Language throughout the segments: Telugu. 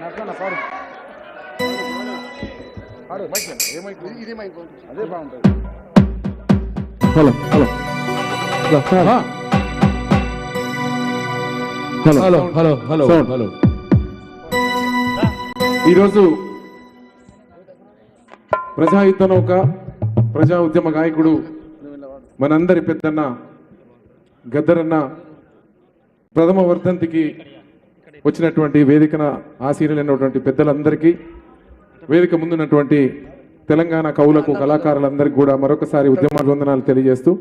Hello hello hello hello hello hello ఈరోజు ప్రజాయుద్ధంలో ఒక ప్రజా ఉద్యమ గాయకుడు మనందరి పెద్దన్న గద్దరన్న ప్రథమ వర్ధంతికి వచ్చినటువంటి వేదికన ఆశీనులైనటువంటి పెద్దలందరికీ, వేదిక ముందున్నటువంటి తెలంగాణ కవులకు కళాకారులందరికీ కూడా మరొకసారి ఉద్యమాభివందనాలు తెలియజేస్తూ,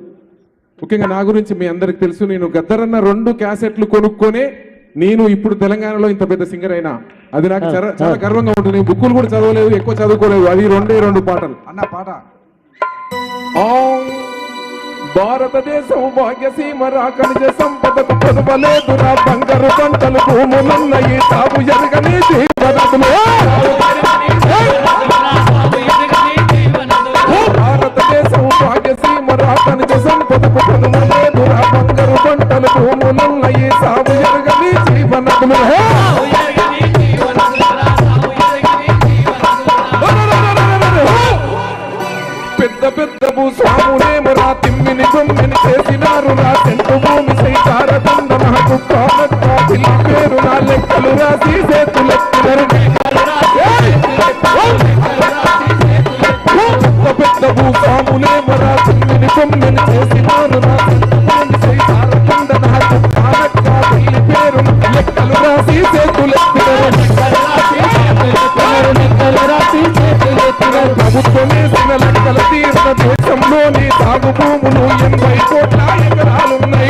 ముఖ్యంగా నా గురించి మీ అందరికి తెలుసు, నేను గద్దరన్న 2 క్యాసెట్లు కొనుక్కొనే నేను ఇప్పుడు తెలంగాణలో ఇంత పెద్ద సింగర్ అయినా. అది నాకు చాలా గర్వంగా ఉంటుంది. బుక్కులు కూడా చదవలేదు, ఎక్కువ చదువుకోలేదు. అది 2 పాటలు అన్న పాట. భారతదేశం భాగ్యసీమ రాకనిజ సంపదకు కొనువలేదురా, బంగారు పంటలు భూములున్నాయి, తాము ఎరగని జీవనదులు. భారతదేశం భాగ్యసీమ రాకనిజ సంపదకు కొనువలేదురా, బంగారు పంటలు భూములున్నాయి, తాము ఎరగని జీవనదులు. పెద్ద పెద్ద భూస్వాములేమో రా తిమ్మిని బొమ్మిని చేసినారు రా, చెంటు భూమి సైతారదండ మహకు కానక్క పిల్లి పేరు నా లెక్కలు రాసి చేతులెత్తినరు. పెద్ద పెద్ద భూస్వాములేమో రా తిమ్మిని బొమ్మిని చేసినారు రా, చెంటు భూమి సైతారదండ మహకు కానక్క పిల్లి పేరు లెక్కలు రాసి చేతులెత్తినరు. ప్రభుత్వమేసిన లెక్కల తీర్చిన దేశంలోని సాగు భూములు 80 కోట్ల ఎకరాలున్నాయి.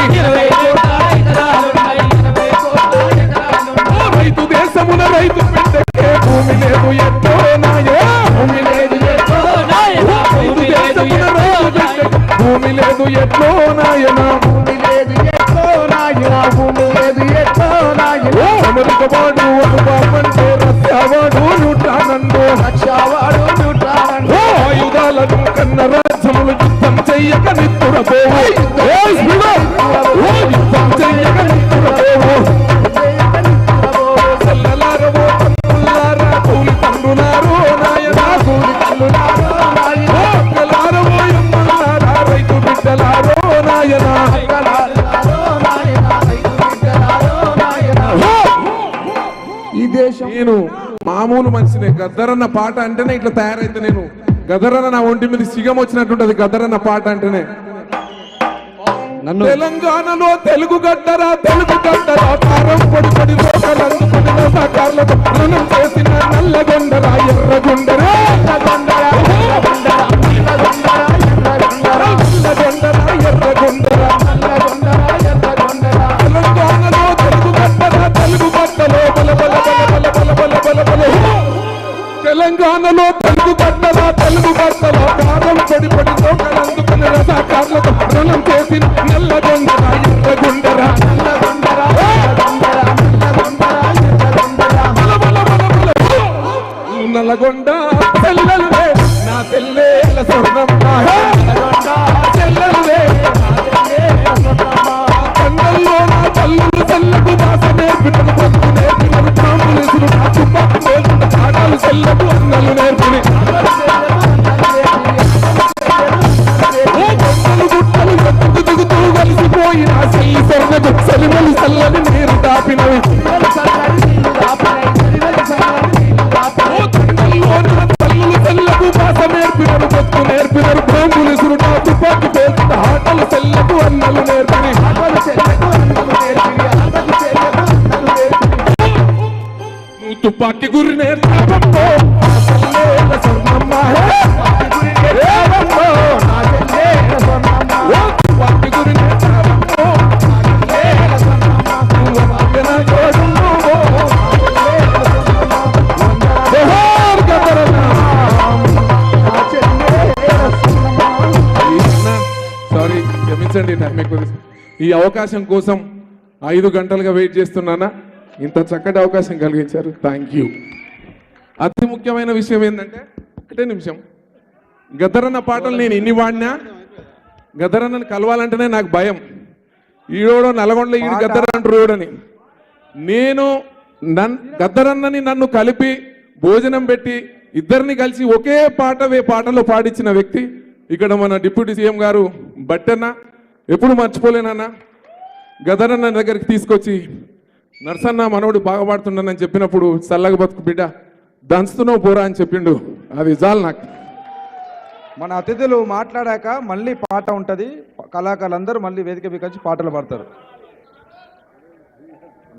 రైతు దేశమున రైతు బిడ్డకే భూమి లేదు ఎట్టో నాయో, భూమి లేదు ఎట్టో నాయన, రైతు దేశమున రైతు బిడ్డకే భూమి లేదు ఎట్టో నాయన, భూమి లేదు ఎట్టో నాయన, భూమి లేదు ఎట్టో నాయన. అమెరికా వాడు అనుభవంతో రష్యావాడు న్యూట్రానండు, రష్యావాడు న్యూట్రానండు. ఆయుధాలను కన్న రాజ్యములు యుద్ధం చెయ్యక నిత్తురపోవు, యుద్ధం చెయ్యక నిత్తురపోవు. చెల్లలారవో తమ్ముళ్ళారా కూలి తండ్రులారో నాయనా, కూలి తండ్రులారో నాయనా, అక్కలారవో ఎమ్మలారా రైతు బిడ్డలారో నాయనా, ఈ దేశం. నేను మామూలు మనిషినే. గద్దరన్న పాట అంటేనే ఇట్లా తయారైతే, నేను గద్దరన్న నా ఒంటి మీద సిగం వచ్చినట్టుంటది గద్దరన్న పాట అంటేనే. తెలంగాణలో తెలుగు గడ్డరా, తెలుగు గడ్డరా, కారం పొడి పొడి రోకలందుకుని రసాకారులకు రుణం చేసిన నల్లగొండరా, ఎర్రగొండరా, నల్లగొండరా, ఎర్రగొండరా, తెలంగాణలో తెలుగు గడ్డరా, తెలుగు గడ్డలో బల బల బల బల బల బల బల బల. తెలంగాణలో తెలుగు గడ్డరా, తెలుగు గడ్డలో కారం పొడి పొడి రోకలందుకుని రసాకారులకు రుణం చేసిన నల్లగొండరా, ఎర్రగొండరా, నల్లగొండరా, ఎర్రగొండరా, నల్లగొండరా, ఎర్రగొండరా, బల బల బల బల. నల్లగొండ చెల్లెలువే నా చెల్లెల స్వర్ణమ్మ, నల్లగొండ చెల్లెలువే నా చెల్లెల స్వర్ణమ్మ. కండల్లో నా తల్లులు చల్లకు భాష నేర్పినను, పొద్దు నేర్పినను, కాంబులేసులు నా చుమ్మకు నేర్పిన పాఠాలు చెల్లకు అన్నలు నేర్పిని. గుట్టలు ఎత్తుకు దిగుతూ కలిసిపోయిన చెల్లి సొర్ణకు చలిమలి చల్లని నీరు దాపినవి. తల్లులు చెల్లకు భాష నేర్పినరు, పొత్తు నేర్పినరు, కాంబులేసులు నా తుపాకి పేల్చిన ఆటలు చెల్లకు అన్నలు నేర్పిని. తుపాకి గురి నేర్పో స్వర్ణమ్మ, తుపాకి గురి నేర్పో సారీ క్షమించండి, టైం ఎక్కువ. ఈ అవకాశం కోసం 5 గంటలుగా వెయిట్ చేస్తున్నానా, ఇంత చక్కటి అవకాశం కలిగించారు, థ్యాంక్ యూ. అతి ముఖ్యమైన విషయం ఏంటంటే, 1 నిమిషం, గద్దరన్న పాటలు నేను ఎన్ని వాడినా గద్దరన్నని కలవాలంటేనే నాకు భయం. ఈడోడో నల్గొండలో ఈడు గద్దర అంటారు ఈడని. నేను గద్దరన్నని నన్ను కలిపి భోజనం పెట్టి ఇద్దరిని కలిసి ఒకే పాటలో పాడించిన వ్యక్తి ఇక్కడ మన డిప్యూటీ సీఎం గారు బట్టన్న. ఎప్పుడు మర్చిపోలేనన్నా, గద్దరన్న దగ్గరికి తీసుకొచ్చి నర్సన్న మనోడు బాగా పాడుతుండని చెప్పినప్పుడు చల్లగా బతుకు బిడ్డ దంచుతున్నావు పోరా అని చెప్పిండు. అది చాలు నాకు. మన అతిథులు మాట్లాడాక మళ్ళీ పాట ఉంటుంది, కళాకారులందరూ మళ్ళీ వేదిక మీద కలిసి పాటలు పాడతారు.